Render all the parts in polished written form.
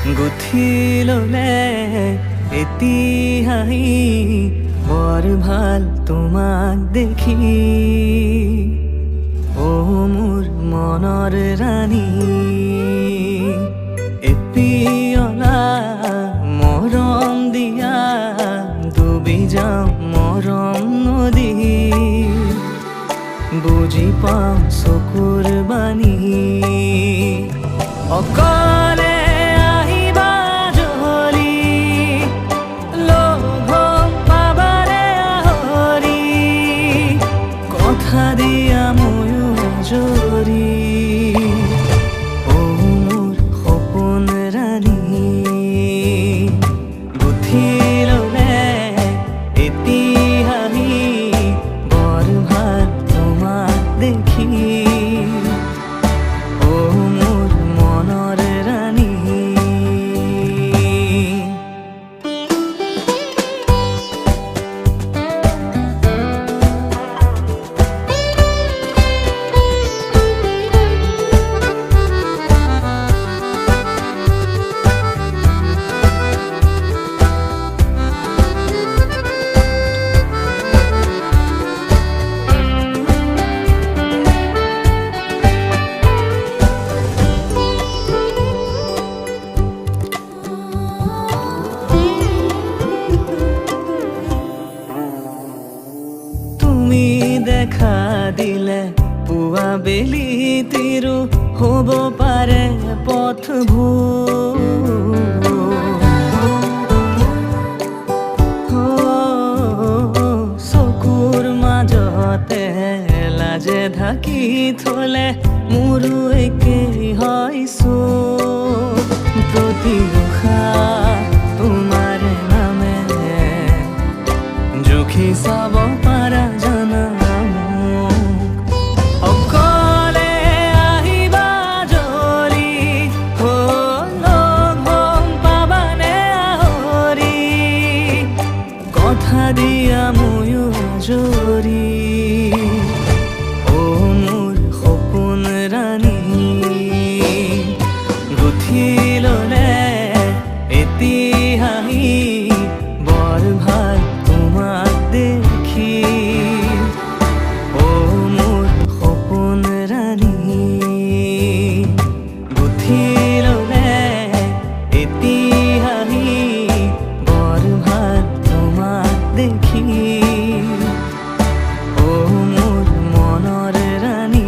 গুঠি ললে এতিয়াই বৰ ভাল তোমাক দেখি। ও মোৰ মনৰ ৰাণী, এপিয়লা মৰম দিয়া ডুবি যাওঁ মৰম নদী। বুজি পাম চকুৰ বাণী, অকলে আহিবা জলি লগ পাবাৰে আহৰি। কথা দিয়া ময়ো জৰি, ও মোৰ সপোন ৰাণী। গুঠি ললে এতিয়াই বৰ ভাল তোমাক দেখি। ও মোৰ মনৰ ৰাণী। দেখা দিলে পুৱা বেলি তিৰো হ'ব পাৰে পথবোৰ। চকুৰ মাজতে লাজে ঢাকি থলে মোৰো একেই হৈছো। প্ৰতি উশাহ তোমাৰ নামে জুখি চাব পাৰা জানা। কথা দিয়া ময়ো জৰি, ও মোৰ সপোন ৰাণী। গুঠি ললে এতিয়াই বৰ ভাল তোমাক দেখি। ও মোৰ সপোন ৰাণী। গুঠি ললে এতিয়াই বৰ ভাল দেখি। ও মোৰ মনৰ ৰাণী।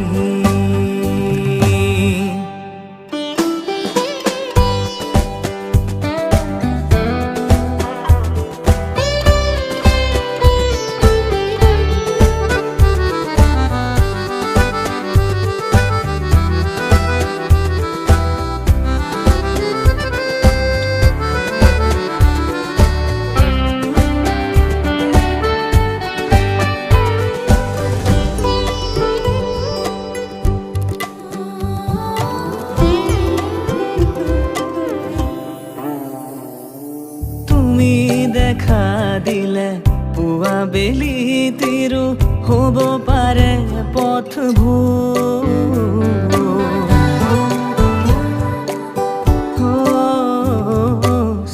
দেখা দিলে পুৱা বেলি তিৰো হ'ব পাৰে পথবোৰ।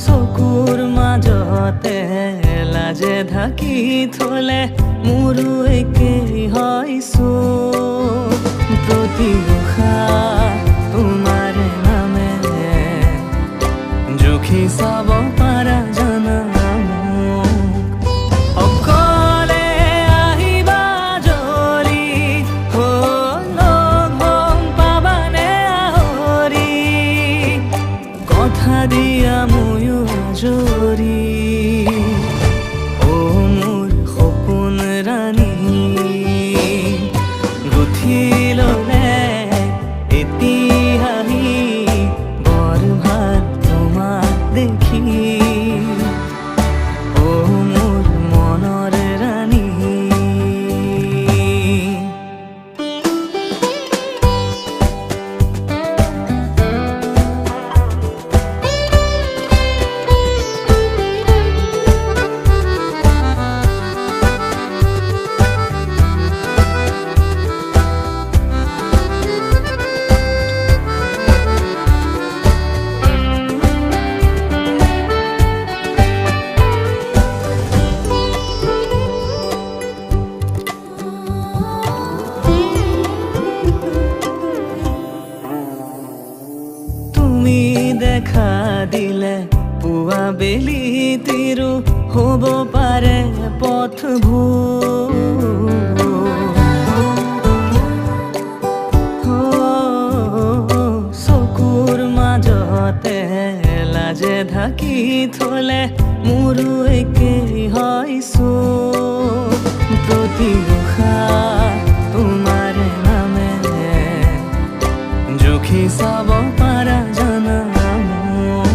চকুৰ মাজতে লাজে ঢাকি থলে মোৰো একেই হৈছো। প্ৰতি উশাহ তোমাৰ নামে জুখি চাব পাৰা জানা। অকলে আহিবা জলি লগ পাবানে আহৰি। কথা দিয়া ময়ো জৰি, ও মোৰ সপোন ৰাণী। গুঠি ললে দেখা দিলে পুৱা বেলি তিৰো হ'ব পাৰে পথবোৰ চকুৰ মাজতে লাজে ঢাকি থলে মোৰো একেই হয় চোক প্ৰতি উশাহ তোমাৰ নামে জুখি চাব পাৰা জানা মোক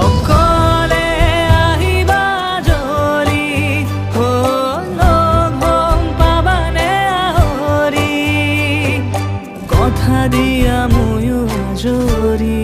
অকলে আহিবা যদি লগ হম পাবানে আহৰি কথা দিয়া ময়ো আজৰি